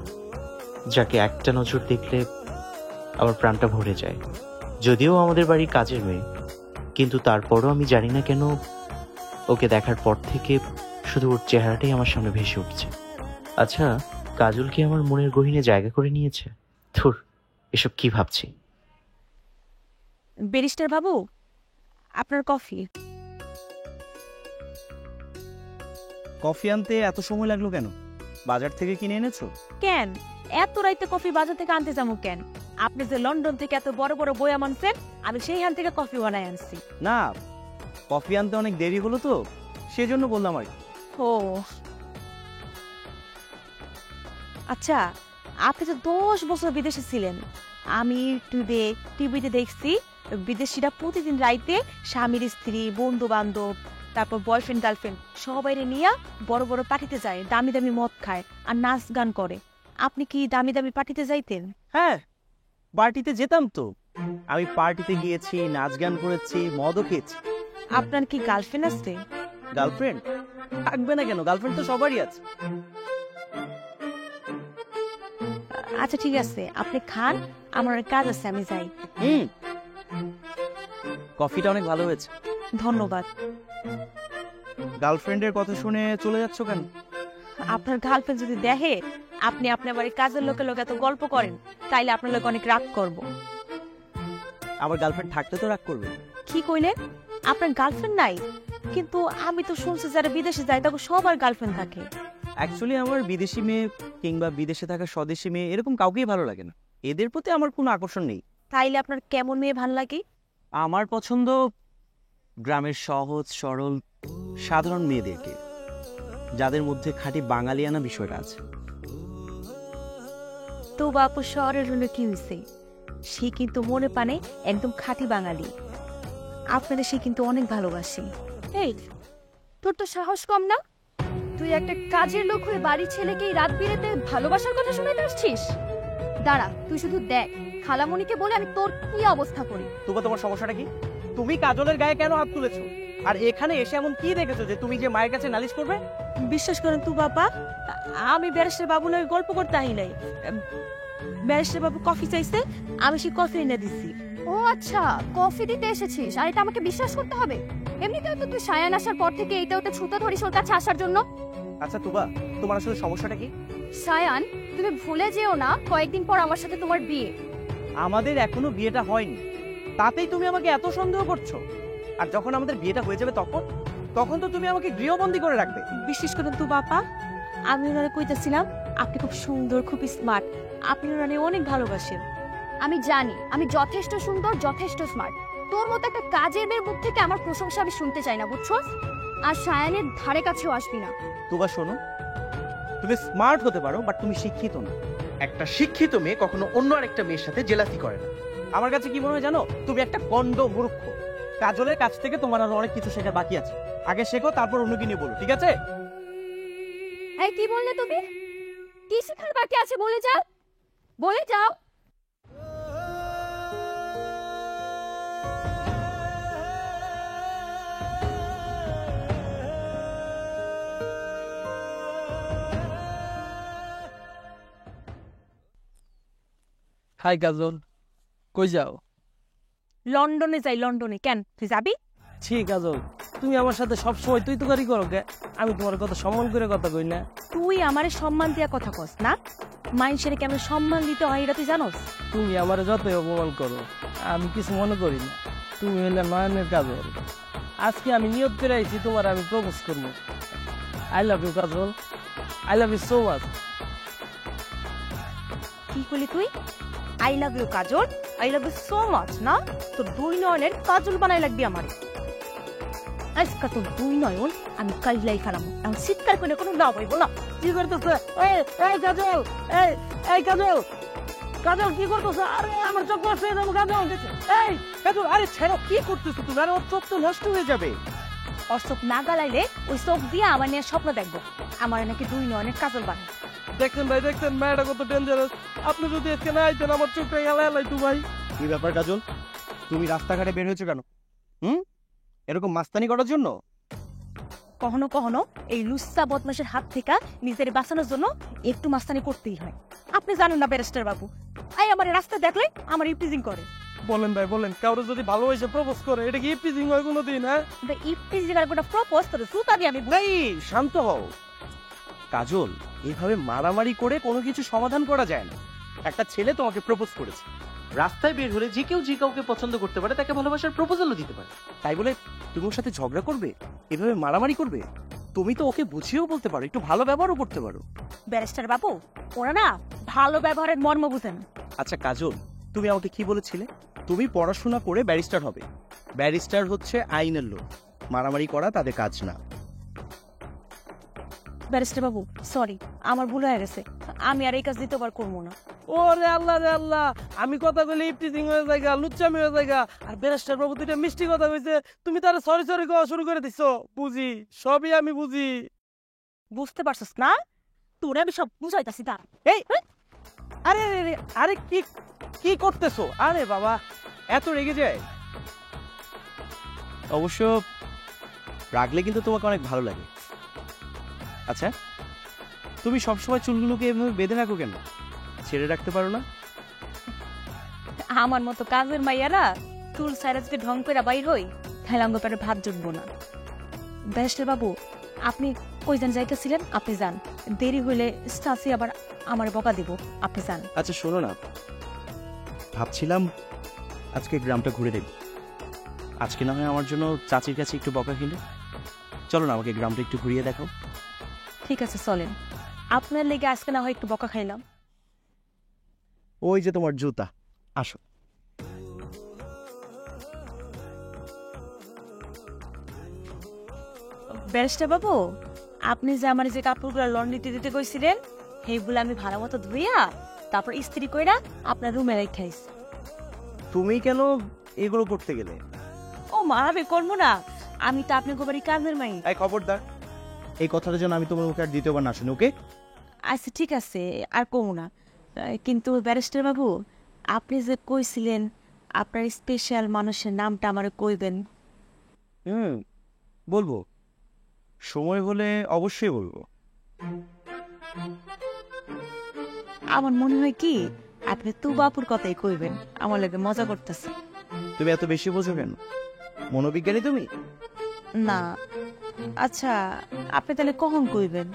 যাকে একটা নজর দেখলে আমার প্রাণটা ভরে যায়। যদিও আমাদের বাড়ির কাজের মেয়ে, কিন্তু তারপরও আমি জানি না কেন ওকে দেখার পর থেকে শুধু ওর চেহারাটাই আমার সামনে ভেসে উঠছে। আচ্ছা, কাজল কি আমার মনের গহীনে জায়গা করে নিয়েছে? ধুর, এসব কি ভাবছি। ব্যারিস্টার বাবু, আপনার কফি। কফি আনতে এত সময় লাগলো কেন? বাজার থেকে কিনে এনেছো? কেন এত রাইতে কফি বাজার থেকে আনতে যাবো কেন? আপনি যে লন্ডন থেকে এত বড় বড় বয়াম আনছেন, আমি সেইখান থেকে কফি বানাই আনছি। না, কফি আনতে অনেক দেরি হলো তো, সেজন্য বললাম আর কি। ও আচ্ছা, আপনি তো 10 বছর বিদেশে ছিলেন। আমি টিভিতে দেখছি বিদেশিরা প্রতিদিন রাইতে স্বামীর স্ত্রী, বন্ধু বান্ধব, তারপর বয়ফ্রেন্ড গার্লফ্রেন্ড সবাই নিয়ে বড় বড় পার্টিতে যায়, দামি দামি মদ খায় আর নাচ গান করে। আপনি কি দামি দামি পার্টিতে যাইতেন? হ্যাঁ, পার্টিতে যেতাম তো। আমি পার্টিতে গিয়েছি, নাচ গান করেছি, মদও খেয়েছি। আপনার কি গার্লফ্রেন্ড আছে? গার্লফ্রেন্ড থাকবে না কেন? গার্লফ্রেন্ড তো সবারই আছে। আচ্ছা ঠিক আছে, আপনি খান, আমার কাজ আছে, আমি যাই। কফিটা অনেক ভালো হয়েছে। ধন্যবাদ। গার্লফ্রেন্ডের কথা শুনে চলে যাচ্ছ কেন? আপনার গার্লফ্রেন্ড যদি দেখে আপনি আপনার বাড়ির কাজের লোকের লোক এত গল্প করেন, তাইলে আপনার লোক অনেক রাগ করব। আমার গার্লফ্রেন্ড থাকলে তো রাগ করবে। কি কইলেন? আপনার গার্লফ্রেন্ড নাই? কিন্তু আমি তো শুনছি যারা বিদেশে যায় তখন সবার গার্লফ্রেন্ড থাকে। অ্যাকচুয়ালি আমার বিদেশি মেয়ে কিংবা বিদেশে থাকা স্বদেশি মেয়ে এরকম কাউকেই ভালো লাগে না। এদের প্রতি আমার কোনো আকর্ষণ নেই। তাইলে আপনার কেমন মেয়ে ভালো লাগে? আমার পছন্দ গ্রামের সহজ সরল সাধারণ মেয়েদেরকে, যাদের মধ্যে খাঁটি বাঙালিয়ানা বিষয়টা আছে। তো বাপু শহরের হলো কি হয়েছে, সে কিন্তু মনে পানে একদম খাঁটি বাঙালি। আপনাদের সে কিন্তু অনেক ভালোবাসে। এই, তোর তো সাহস কম না? তুই একটা কাজের লোক হয়ে বাড়ির ছেলেকে এই রাত বিরেতে ভালোবাসার কথা শুনাতে আসছিস? দাঁড়া, তুই শুধু দেখ খালামণিকে বলে আমি তোর কি অবস্থা করি। তোমার সমস্যাটা কি? তুমি কাজলের গায়ে কেন হাত তুলেছো? আর এখানে এসে এমন কি দেখেছো যে তুমি যে মায়ের কাছে নালিশ করবে? বিশ্বাস করেন তো বাবা, আমি ব্যারিস্টার বাবু লাগে গল্প করতে আহি নাই। ব্যারিস্টার বাবু কফি চাইছে, আমি সেই কফি এনে দিছি। ও আচ্ছা, কফি দিতে এসেছিস আর এটা আমাকে বিশ্বাস করতে হবে? এমনিতেও তো তুই সায়ান আসার পর থেকে এইটা ওটা ছুতো ধরিস ওর কাছে আসার জন্য। আচ্ছা তুবা, তোমার আসলে সমস্যাটা কি? সায়ান, তুমি ভুলে যেও না কয়েকদিন পর আমার সাথে তোমার বিয়ে। আমাদের এখনো বিয়েটা হয়নি, তাতেই তুমি আমাকে এত সন্দেহ করছো? আর যখন আমাদের বিয়েটা হয়ে যাবে তখন তো তুমি আমাকে গৃহবন্দী করে রাখবে। বিশ্বাস করেন তো বাবা, আমি ওনারে কইতেছিলাম আপনি খুব সুন্দর, খুব স্মার্ট, আপনি ওনারে অনেক ভালোবাসেন। আমি জানি আমি যথেষ্ট সুন্দর, যথেষ্ট স্মার্ট। তোর মতো একটা কাজের মেয়ের মুখ থেকে আমার প্রশংসা আমি শুনতে চাই না, বুঝছস? আর সায়ানের ধারে কাছেও আসবি না। তুবা শোনো, তুমি স্মার্ট হতে পারো বাট তুমি শিক্ষিত না। একটা শিক্ষিত মেয়ে কখনো অন্য আরেকটা মেয়ের সাথে জেলাসি করে না। আমার কাছে কি মনে হয় জানো? তুমি একটা কন্ড মূর্খ। কাজলের কাছ থেকে তোমার আরো অনেক কিছু শেখা বাকি আছে। আগে শেখো, তারপর অন্যকে নিয়ে বলো, ঠিক আছে? এই কি বললে তুমি? কি শেখার বাকি আছে বলে যাও, বলে যাও। হাই কাজল, কই যাও? লন্ডনে যাই, লন্ডনে। কেন, তুই যাবি? ঠিক কাজল, তুমি আমার সাথে সবসময় তুই তো গাড়ি করো কে? আমি তোমার কথা সম্মান করে কথা কই না? তুই আমারে সম্মান দিয়া কথা কস না? মানুষের কেমন সম্মান দিতে হয় এটা তুই জানোস? তুমি আমার যতই অপমান করো আমি কিছু মনে করি না। তুমি হলে নয়নের কাজল। আজকে আমি নিয়ত করে আইছি তোমার আমি প্রপোজ করবো। I love you Kajal, I love you so much. কি করলি তুই? I love you Kajal, I love you so much না? তোর দুই নয়নের কাজল বানাই লাগবি আমারে। আজকা তোর দুই নয়ন আমি কাইলাই ফেলাম। এখন চিৎকার করে কোনো লাভ হইব না। কি করতেছে? এই কাজল, এই কাজল, কাজল কি করতেছে? আরে আমার চোখ নষ্ট হয়ে যাবো কাজল। এই কাজল, আরে ছেড়ো, কি করতেছো তুমি? আরে ওর চোখ তো নষ্ট হয়ে যাবে। ওর চোখ না গালাইলে ওই চোখ দিয়ে আমার নিয়ে স্বপ্ন দেখবো আমার নাকি দুই নয়নের কাজল বানাই। দেখছেন ভাই, দেখছেন মেয়েটা কত ডেঞ্জারাস। আপনি যদি এসে না আইতেন আমার চোখটা এলাইতো ভাই। কি ব্যাপার কাজল, তুমি রাস্তাঘাটে বের হয়েছো কেন? এরকম মাস্তানি করার জন্য? কখনো কখনো এই লুচ্চা বদমাশের হাত থেকে নিজের বাঁচানোর জন্য একটু মাস্তানি করতেই হয়। আপনি জানেন না ব্যারিস্টার বাবু, এই আমার রাস্তা দেখলে আমার ইপটিজিং করে। বলেন ভাই বলেন, কারো যদি ভালোবাসে প্রপোজ করে এটা কি ইপটিজিং হয় কোনোদিন? হ্যাঁ, ইপটিজিং আর গোটা প্রপোজ করে সুতা দিয়ে আমি ভাই শান্ত হও। কাজল, এইভাবে মারামারি করে কোনো কিছু সমাধান করা যায় না। একটা ছেলে তোমাকে প্রপোজ করেছে, রাস্তায় বের হলে যে কেউ যে কাউকে পছন্দ করতে পারে, তাকে ভালোবাসার প্রপোজালও দিতে পারে। তাই বলে তুমি ওর সাথে ঝগড়া করবে, এভাবে মারামারি করবে? তুমি তো ওকে বুঝিয়েও বলতে পারো, একটু ভালো ব্যবহারও করতে পারো। ব্যারিস্টার বাবু, ওরা না ভালো ব্যবহারের মর্ম বুঝেন। আচ্ছা কাজল, তুমি আমাকে কি বলেছিলে? তুমি পড়াশোনা করে ব্যারিস্টার হবে। ব্যারিস্টার হচ্ছে আইনের লোক, মারামারি করা তাদের কাজ না। ব্যারিস্টার বাবু সরি, আমার ভুল হয়ে গেছে। আমি আর এই কাজ দ্বিতীয়বার করবো না। ওরে আল্লাহ রে আল্লাহ, আমি কথা বলি ইপটিজিং হয়ে জায়গা, লুচ্চামি হয়ে জায়গা, আর ব্যারিস্টার বাবু দুইটা মিষ্টি কথা কইছে, তুমি তারা সরি সরি কওয়া শুরু করে দিছো। বুঝি, সবই আমি বুঝি। বুঝতে পারছস না? তোরে আমি সব বুঝাইতাছি। তা এই আরে আরে আরে কি কি করতেছো? আরে বাবা, এত রেগে যায়? অবশ্য রাগলে কিন্তু তোমাকে অনেক ভালো লাগে। আচ্ছা, তুমি সবসময় চুলগুলোকে এভাবে বেঁধে রাখো কেন? ছেড়ে রাখতে পারো না? আমার মতো কাজের মাইয়ারা চুল সাইরা যদি ঢং করে বাইর হই, তাহলে আমার পেটে ভাত জুটবো না। ব্যারিস্টার বাবু, আপনি ওই যান যাইতেছিলেন, আপনি যান। দেরি হইলে স্টাসি আবার আমার বকা দিব, আপনি যান। আচ্ছা শোনো না, ভাবছিলাম আজকে গ্রামটা ঘুরে দেব। আজকে না হয় আমার জন্য চাচির কাছে একটু বকা খেলে। চলো না, আমাকে গ্রামটা একটু ঘুরিয়ে দেখাও। ঠিক আছে চলেন, আপনার লেগে আজকে না হয় একটু বকা খাইলাম। ওই যে তোমার জুতা, আসো। ব্যারিস্টার বাবু, আপনি যে আমার যে কাপড়গুলো লন্ড্রিতে দিতে কইছিলেন, সেইগুলো আমি ভালো মতো ধুইয়া তারপর ইস্ত্রি কইরা আপনার রুমে রেখাইছি। তুমি কেন এগুলো করতে গেলে? ও মারাবে করবো না, আমি তো আপনার গোবারি কাজের মাই। এই খবরদার, এই কথাটা যেন আমি তোমার মুখে আর দ্বিতীয়বার না শুনি, ওকে? আচ্ছা ঠিক আছে, আর কমু না। কিন্তু ব্যারিস্টার বাবু, আপনি যে কইছিলেন আপনার স্পেশাল মানুষের নামটা আমারে কইবেন। বলবো, সময় হলে অবশ্যই বলবো। আমার মনে হয় কি আপনি তু বাপুর কথাই কইবেন, আমার লাগে মজা করতেছে। তুমি এত বেশি বোঝো কেন? মনোবিজ্ঞানী তুমি? না। আচ্ছা আপনি তাহলে কখন কইবেন?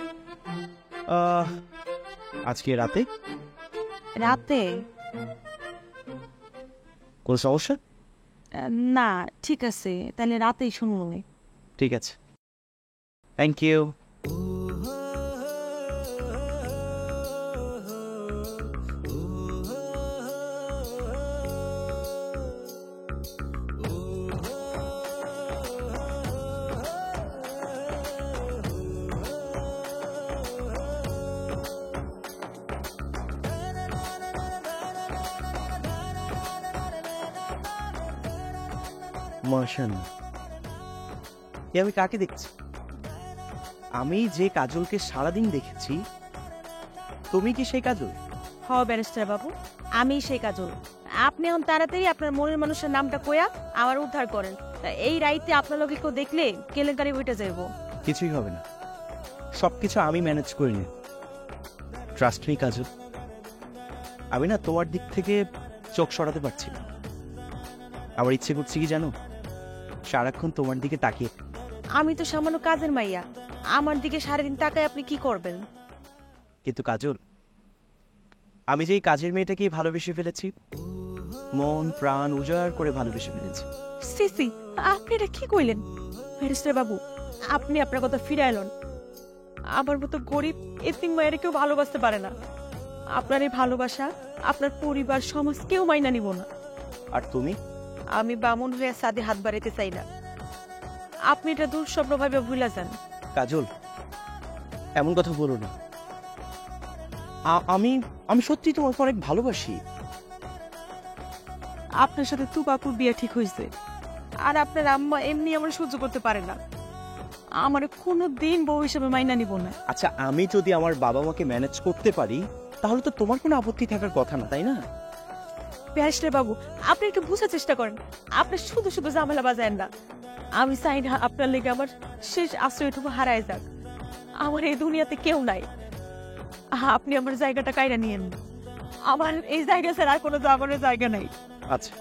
আজকে রাতে। রাতে? কোন সমস্যা? না ঠিক আছে, তাহলে রাতেই শুনবো। ঠিক আছে, থ্যাংক ইউ। মাশাআল্লাহ, এ আমি কাকে দেখছি? আমি যে কাজলকে সারাদিন দেখেছি তুমি কি সেই কাজল? হ ব্যারিস্টার বাবু, আমি সেই কাজল। আপনি এখন তাড়াতাড়ি আপনার মনের মানুষের নামটা কইয়া আমার উদ্ধার করেন। এই রাইতে আপনার লোকে কেউ দেখলে কেলেঙ্কারি বইটা যাইব। কিছুই হবে না, সবকিছু আমি ম্যানেজ করি নি। ট্রাস্ট মি কাজল, আমি না তোমার দিক থেকে চোখ সরাতে পারছি না। আমার ইচ্ছে করছে কি জানো, সারাক্ষণ তোমার দিকে তাকিয়ে। আমি তো সামান্য কাজের মাইয়া, আমার দিকে সারাদিন তাকায় আপনি কি করবেন? কিন্তু কাজল, আমি যে এই কাজের মেয়েটাকেই ভালোবেসে ফেলেছি, মন প্রাণ উজাড় করে ভালোবেসে ফেলেছি। সিসি, আপনি এটা কি কইলেন? ব্যারিস্টার বাবু, আপনি আপনার কথা ফিরে এলেন। আমার মতো গরিব এতিম মায়ের কেউ ভালোবাসতে পারে না। আপনার এই ভালোবাসা আপনার পরিবার সমাজ কেউ মাইনা নিব না। আর তুমি? আমি বামুন হয়ে সাদে হাত বাড়াইতে চাই না। আপনি এটা দুঃস্বপ্নভাবে ভুলে যান। কাজল, এমন কথা বলো না। আমি আমি সত্যি তোমাকে অনেক ভালোবাসি। আপনার সাথে তুবাকুর বিয়ে ঠিক হয়েছে, আর আপনার আম্মা এমনি আমার সহ্য করতে পারে না। আমার কোনো দিন বউ হিসেবে মাইনা নিব না। আচ্ছা, আমি যদি আমার বাবা মাকে ম্যানেজ করতে পারি, তাহলে তো তোমার কোনো আপত্তি থাকার কথা না, তাই না? ব্যারিস্টার বাবু, আপনি একটু বুঝার চেষ্টা করেন। আপনি শুধু শুধু ঝামেলা বাজায়েন না। আমি চাই না আপনার লেগে আমার শেষ আশ্রয়টুকু হারায় যাক। আমার এই দুনিয়াতে কেউ নাই। আপনি আমার জায়গাটা কাইরা নিয়েন। আমার এই জায়গা ছাড়া আর কোনো জগনের জায়গা নাই। আচ্ছা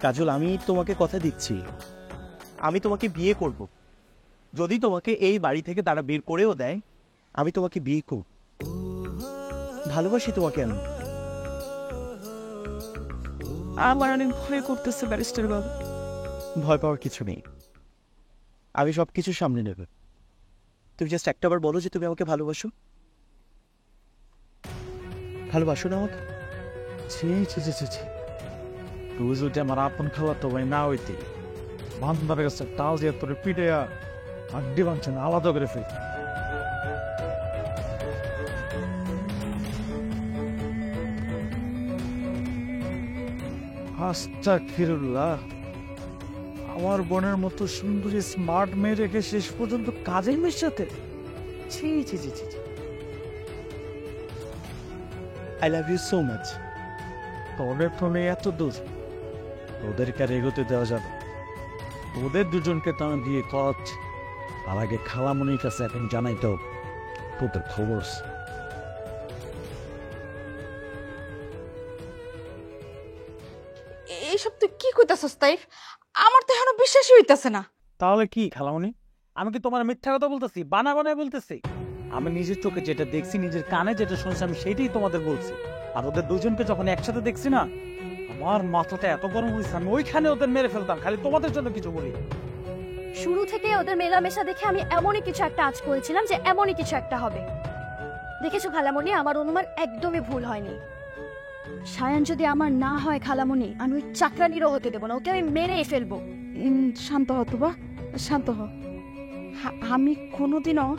কাজল, আমি তোমাকে কথা দিচ্ছি, আমি তোমাকে বিয়ে করব। যদি তোমাকে এই বাড়ি থেকে তারা বের করেও দেয়, আমি তোমাকে বিয়ে করব। ভালোবাসি তোমাকে আমি। আমার অনেক ভয় করতেছে ব্যারিস্টার বাবু। ভয় পাওয়ার কিছু নেই, আমি সবকিছু সামনে নেব। তুমি জাস্ট একটাবার বলো যে তুমি আমাকে ভালোবাসো। ভালোবাসো না আমাকে? ছি ছি ছি ছি ছি, তুই যদি আমার আপন খাওয়া তো ভাই না হইতে, বান্দার কাছে টাল দিয়ে তোর পিঠে আড্ডি বাঁধছেন আলাদা করে ফেল। আস্তাগফিরুল্লাহ, আমার বোনের মতো সুন্দরী স্মার্ট মেয়ে রেখে শেষ পর্যন্ত কাজের মেয়ের সাথে? ছি ছি ছি ছি ছি। I love you so much. তবে ফোনে এত দূর, ওদেরকে আর এগোতে দেওয়া যাবে। ওদের দুজনকে তো আমি দিয়ে করাচ্ছি, আর আগে খালামনির কাছে এখন জানাই তো তোদের খবর। এইসব তুই কি কইতাছস তাইফ? আমার তো এখনো বিশ্বাসই হইতাছে না। তাহলে কি খালামনি, আমি কি তোমার মিথ্যা কথা বলতেছি, বানা বানায় বলতেছি? আমি নিজের চোখে যেটা দেখছি, নিজের কানে যেটা শুনছি, আমি সেইটাই তোমাদের বলছি। আর ওদের দুজনকে যখন একসাথে দেখছি না, আমার মাথাটা এত গরম হয়েছে, আমি ওইখানে ওদের মেরে ফেলতাম, খালি তোমাদের জন্য কিছু বলি। শুরু থেকে ওদের মেলামেশা দেখে আমি এমনই কিছু একটা আজ করেছিলাম যে এমনই কিছু একটা হবে। দেখেছো খালামণি, আমার অনুমান একদমই ভুল হয়নি। সায়ান যদি আমার না হয় খালামণি, আমি ওই চাকরানিরও হতে দেবো না, ওকে আমি মেরেই ফেলবো। শান্ত হ তুবা, শান্ত হ। আমি কোনোদিনও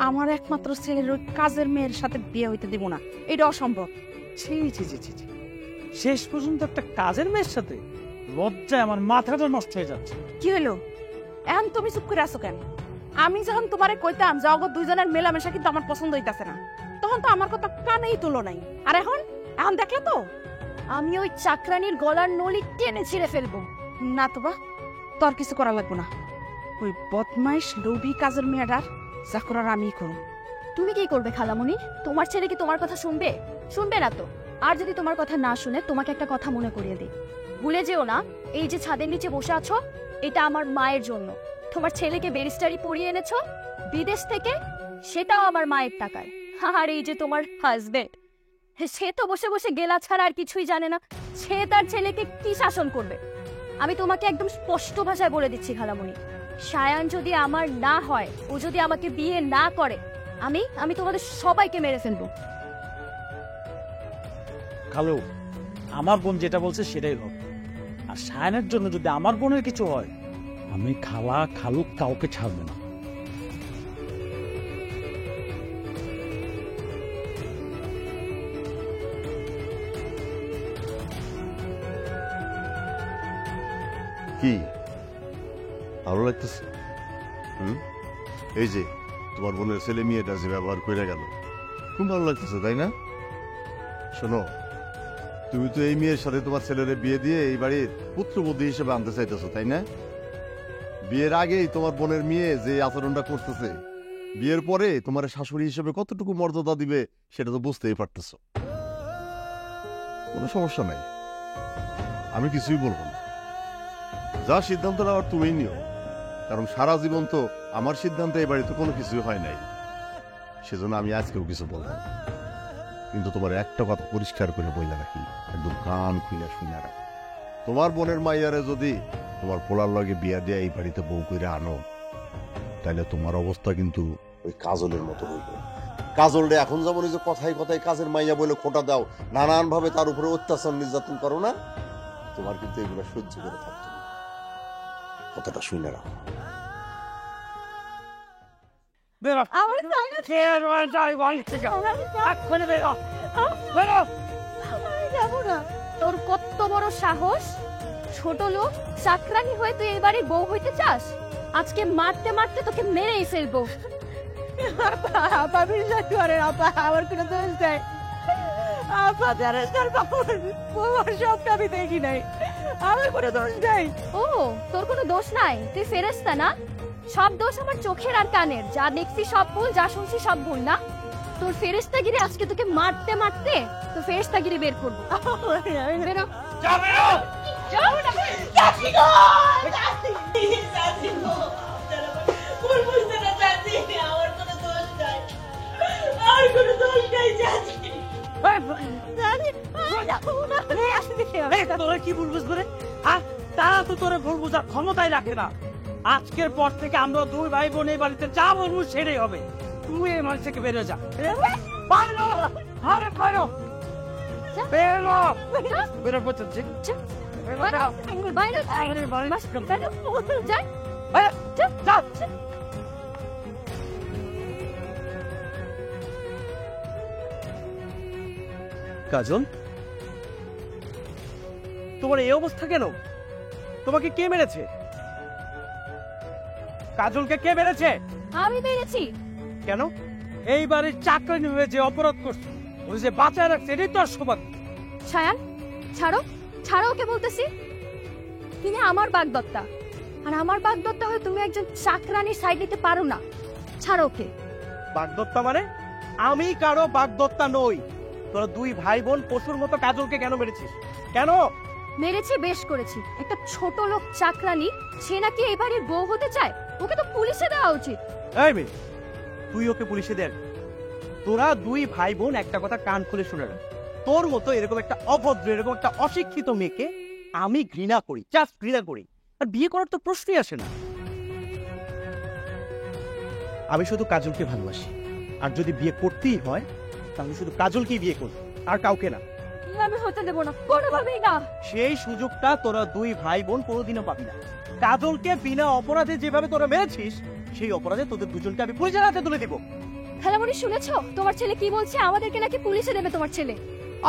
আমার একমাত্র ছেলের ওই কাজের মেয়ের সাথে বিয়ে হইতে দেব না, এটা অসম্ভব। ছি ছি ছি ছি ছি, শেষ পর্যন্ত একটা কাজের মেয়ের সাথে? লজ্জায় আমার মাথাটা নষ্ট হয়ে যাচ্ছে। কি হলো এখন তুমি চুপ করে আছো কেন? আমি যখন তোমারে কইতাম যে অগর দুইজনের মেলামেশা কিন্তু আমার পছন্দ হইতাছে না, তখন তো আমার কথা কানেই তুলো নাই। আর এখন এখন দেখলে তো আমি ওই চাকরানির গলার নলি টেনে ছিঁড়ে ফেলবো। না তোবা, তোর কিছু করা লাগবো না। ওই বদমাইশ লোভী কাজের মেয়েটার যা করার আমিই করব। তুমি কি করবে খালামণি? তোমার ছেলে কি তোমার কথা শুনবে? শুনবে না তো। আর যদি তোমার কথা না শুনে, তোমাকে একটা কথা মনে করিয়ে দিই, ভুলে যেও না, এই যে ছাদের নিচে বসে আছো, এটা আমার মায়ের জন্য। তোমার ছেলেকে ব্যারিস্টারি পড়িয়ে এনেছো বিদেশ থেকে, সেটাও আমার মায়ের টাকায়। আর এই যে তোমার হাজবেন্ড, সে তো বসে বসে গেলা ছাড়া আর কিছুই জানে না। সে তার ছেলেকে কি শাসন করবে? আমি তোমাকে একদম স্পষ্ট ভাষায় বলে দিচ্ছি খালামণি, সায়ান যদি আমার না হয়, ও যদি আমাকে বিয়ে না করে, আমি তোমাদের সবাইকে মেরে ফেলবো। খালু, আমার বোন যেটা বলছে সেটাই হোক। আর সায়নের জন্য যদি আমার বোনের কিছু হয়, আমি খালা খালু কাউকে ছাড়বো না। কি ভালো লাগতেছে? এই যে তোমার বোনের ছেলে মেয়েটা যে ব্যবহার করে গেল, খুব ভালো লাগতেছে তাই না? শোনো, তুমি তো এই মেয়ের সাথে তোমার ছেলের বিয়ে দিয়ে এই বাড়ির পুত্রবধূ হিসেবে আনতে চাইতেছো তাই না? বিয়ের আগেই তোমার বোনের মেয়ে যে আচরণটা করতেছে, বিয়ের পরে তোমার শাশুড়ি হিসেবে কতটুকু মর্যাদা দিবে সেটা তো বুঝতেই পারতেছো। কোনো সমস্যা নাই, আমি কিছুই বলবো না। যা সিদ্ধান্ত নেওয়ার তুমিই নিও, কারণ সারা জীবন তো আমার সিদ্ধান্তে এই বাড়িতে কোনো কিছুই হয় নাই, সেজন্য আমি আজকেও কিছু বলবো না। কিন্তু তোমার একটা কথা পরিষ্কার করে বইলা রাখি, একদম কান খুইলা শুনে রাখি, তোমার বোনের মাইয়ারে যদি তোমার পোলার লগে বিয়া দিয়ে এই বাড়িতে বউ করে আনো, তাহলে তোমার অবস্থা কিন্তু ওই কাজলের মতো হইবে। কাজলরে এখন যেমন ওই যে কথায় কথায় কাজের মাইয়া বলে খোটা দাও, নানান ভাবে তার উপরে অত্যাচার নির্যাতন করো না, তোমার কিন্তু এগুলো সহ্য করে থাকতে হবে। কথাটা শুনে রাখো। তোর কত বড় সাহস! ছোট লোক চাকরানি হয়ে তুই এই বাড়ির বউ হইতে চাস? আজকে মারতে মারতে তোকে মেরেই ফেলবো। আপা বিশ্বাস করেন, আপা আমার কোনো দোষ নাই। আপা যারা সবটা আমি দেখি নাই, আমার কোনো দোষ নাই। ও, তোর কোনো দোষ নাই? তুই ফেরেশতা না? সব দোষ আমার চোখের আর কানের। যা দেখছি সব ভুল, যা শুনছি সব ভুল না? তোর ফেরেশতাগিরি আজকে তোকে মারতে মারতে তোর ফেরেশতাগিরি বের করবো। বেরো। তোরা কি বলবো করে? তারা তো তোরা ভুল বোঝার ক্ষমতাই রাখে না। আজকের পর থেকে আমরা দুই ভাই বোন এই বাড়িতে যা বলবো সেটাই হবে। তুই এই বাড়ি থেকে বেরো যা। বেরো পড়ছে। কাজল, তোমার এই অবস্থা কেন? তোমাকে কে মেরেছে? কাজলকে কে মেরেছে? আমি মেরেছি। কেন? এই বাড়ির চাকরানি হয়ে যে অপরাধ করছে, ওই যে বাঁচায় রাখছে, এটাই তো আর সৌভাগ্য। ছায়ান, ছাড়ো ছাড়ো ওকে বলতেছি। তিনি আমার বাগদত্তা, আর আমার বাগদত্তা হয়ে তুমি একজন চাকরানির সাইড নিতে পারো না। ছাড়ো ওকে। বাগদত্তা মানে? আমি কারো বাগদত্তা নই। তোরা দুই ভাই বোন পশুর মতো কাজলকে কেন মেরেছিস? কেন মেরেছি? বেশ করেছি। একটা ছোট লোক চাকরানি, সে নাকি এই বাড়ির বউ হতে চায়, ওকে তো পুলিশে দেওয়া উচিত। এই মেয়ে, তুই ওকে পুলিশে দেখ। তোরা দুই ভাই বোন একটা কথা কান খুলে শুনে রাখ, তোর মতো এরকম একটা অভদ্র, এরকম একটা অশিক্ষিত মেয়েকে আমি ঘৃণা করি, জাস্ট ঘৃণা করি। আর বিয়ে করার তো প্রশ্নই আসে না। আমি শুধু কাজলকে ভালোবাসি, আর যদি বিয়ে করতেই হয় তাহলে শুধু কাজলকেই বিয়ে করব, আর কাউকে না। আমি হতে দেবো না, কোনোভাবেই না। সেই সুযোগটা তোরা দুই ভাই বোন কোনোদিনও পাবি না। কাজলকে বিনা অপরাধে যেভাবে তোরা মেরেছিস, সেই অপরাধে তোদের দুজনকে আমি পুলিশের হাতে তুলে দিব। খালামণি শুনেছো তোমার ছেলে কি বলছে? আমাদেরকে নাকি পুলিশে দেবে তোমার ছেলে।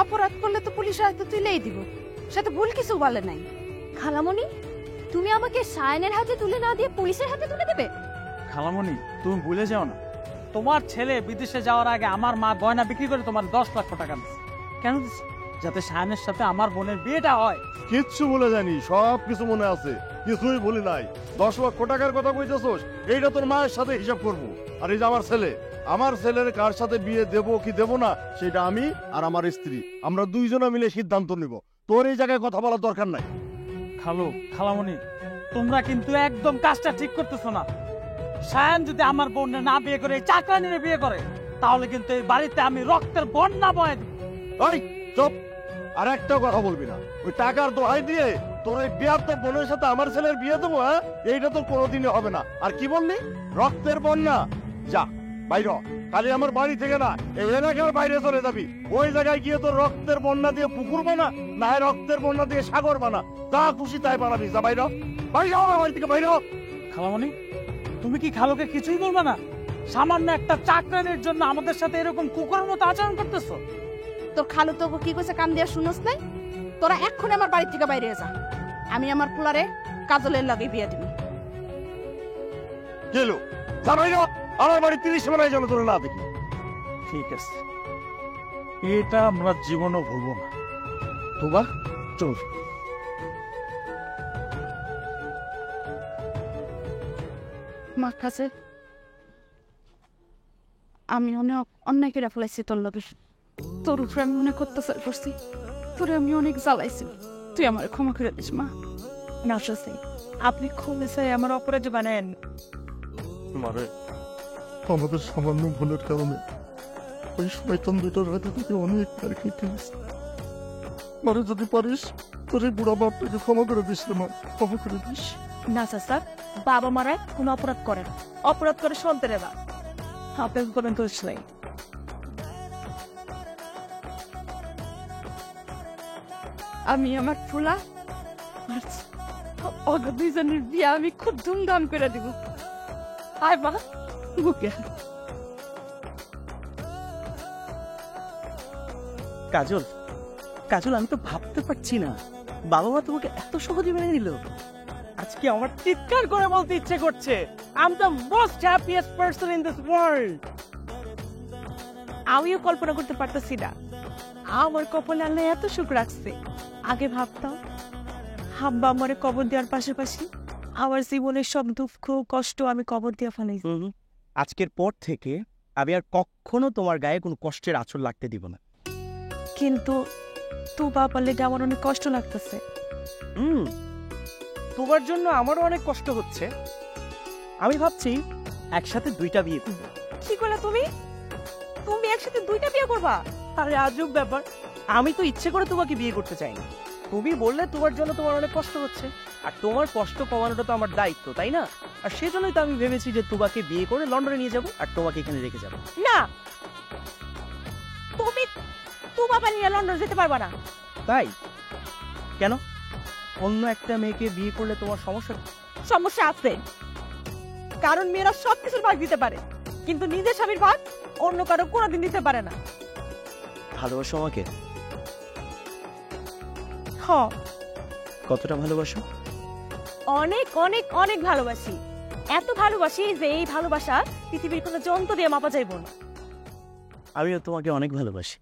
অপরাধ করলে তো পুলিশের হাতে তুলেই দিব, সে তো ভুল কিছু বলে নাই। খালামণি, তুমি আমাকে সায়নের হাতে তুলে না দিয়ে পুলিশের হাতে তুলে দেবে? খালামণি, তুমি ভুলে যাও না, তোমার ছেলে বিদেশে যাওয়ার আগে আমার মা গয়না বিক্রি করে তোমার 10 লক্ষ টাকা দিচ্ছে। কেন দিচ্ছে? যাতে সায়নের সাথে আমার বোনের বিয়েটা হয়। কিচ্ছু বলে জানি, সব কিছু মনে আছে, কিছুই বলি নাই। 10 লক্ষ টাকার কথা কইতেছোস, এইটা তোর মায়ের সাথে হিসাব করবো। আর এই যে আমার ছেলের কার সাথে বিয়ে দেব কি দেব না, সেটা আমি আর আমার স্ত্রী আমরা দুইজনে মিলে সিদ্ধান্ত নিব। তোর এই জায়গায় কথা বলার দরকার নাই। খালামণি, তোমরা কিন্তু একদম কাজটা ঠিক করতেছো না। সায়ন যদি আমার বোনের না বিয়ে করে চাকরানির বিয়ে করে, তাহলে কিন্তু এই বাড়িতে আমি রক্তের বন্যা বয়ে দেব। ওই চুপ, আর একটা কথা বলবি না। ওই টাকার দোহাই দিয়ে তোর এই বিয়ার তো বোনের সাথে আমার ছেলের বিয়ে দেবো, হ্যাঁ? এইটা তো কোনোদিনই হবে না। আর কি বললি? রক্তের বন্যা? যা বাইরে, খালি আমার বাড়ি থেকে না, এই এলাকার বাইরে চলে যাবি। ওই জায়গায় গিয়ে তোর রক্তের বন্যা দিয়ে পুকুর বানা, না হয় রক্তের বন্যা দিয়ে সাগর বানা, তা খুশি তাই বানাবি। যা বাইরে, বাইরে আমার বাড়ি থেকে বাইরে। খালামণি, তুমি কি খালুকে কিছুই বলবে না? সামান্য একটা চাকরানির জন্য আমাদের সাথে এরকম কুকুরের মতো আচরণ করতেছো। তোর খালু তোকে কি কইছে কান দিয়া শুনস নাই? তোরা এক্ষুনি আমার বাড়ি থেকে বাইরে যা, আমি আমার পোলারে কাজলের লাগে বিয়ে দিবি। গেলো, যা বাইরে, আমার বাড়ি 30 বেলায় যেন তোরা না দেখি। ঠিক আছে। এটা আমরা জীবনও ভুলবো না। তোবা চল। মা কাছে আমি অনেক অন্যায় করে ফেলাইছি তোর লগে, তোর উপরে আমি মনে করতে চাই করছি, তোরে আমি অনেক জ্বালাইছি, তুই আমার ক্ষমা করে দিস মা। না শশী, আপনি ক্ষমে চাই আমার অপরাধ বানায়েন। মারে আমাদের সামান্য ভুলের কারণে ওই শয়তান দুটোর হাতে থেকে অনেক মার খেতে হয়েছে। মারে যদি পারিস তোর এই বুড়া বাপটাকে ক্ষমা করে দিস রে মা, ক্ষমা করে দিস। না চাচা, বাবা মারা কোনো অপরাধ করে না, অপরাধ করে সন্তানেরা। আপনার কোনো দোষ নেই। আমি আমার ফুলা ওদের দুইজনের বিয়ে আমি খুব ধুমধাম করে দিব। আয় মা বুকে। কাজল, কাজল, আমি তো ভাবতে পারছি না বাবা মা তোমাকে এত সহজে মেনে নিল। আজকে আমার চিৎকার করে বলতে ইচ্ছে করছে, I am the most happiest person in this world. আমিও কল্পনা করতে পারতেছি না আমার কপালে আল্লাহ এত সুখ রাখছে। আগে ভাবতাম হাব্বা আমারে কবর দেওয়ার পাশাপাশি আমার জীবনের সব দুঃখ কষ্ট আমি কবর দিয়ে ফেলাই। আজকের পর থেকে আমি আর কখনো তোমার গায়ে কোনো কষ্টের আঁচড় লাগতে দিব না। কিন্তু তো বাবার লেগে আমার অনেক কষ্ট লাগতেছে। তোমার জন্য আমারও অনেক কষ্ট হচ্ছে। আমি ভাবছি একসাথে দুইটা বিয়ে করবো। কি করলা তুমি? তুমি একসাথে দুইটা বিয়ে করবা? আরে আজব ব্যাপার, আমি তো ইচ্ছে করে তোমাকে বিয়ে করতে চাইনি। তুমি বললে তোমার জন্য তোমার অনেক কষ্ট হচ্ছে, আর তোমার কষ্ট কমানোটা তো আমার দায়িত্ব, তাই না? আর সেজন্যই তো আমি ভেবেছি যে তোমাকে বিয়ে করে লন্ডনে নিয়ে যাব আর তোমাকে এখানে রেখে যাব। না, তুমি তো বাবা নিয়ে লন্ডন যেতে পারবা না। তাই কেন? অন্য একটা মেয়েকে বিয়ে করলে তোমার সমস্যা? সমস্যা আছে, কারণ মেয়েরা সবকিছুর ভাগ দিতে পারে, কিন্তু নিজের স্বামীর ভাগ অন্য কারো কোনোদিন দিতে পারে না। ভালোবাসো আমাকে? হ, কতটা ভালোবাসো? অনেক অনেক অনেক ভালোবাসি। এত ভালোবাসি যে এই ভালোবাসা পৃথিবীর কোনো যন্ত্র দিয়ে মাপা যাইব না। আমিও তোমাকে অনেক ভালোবাসি।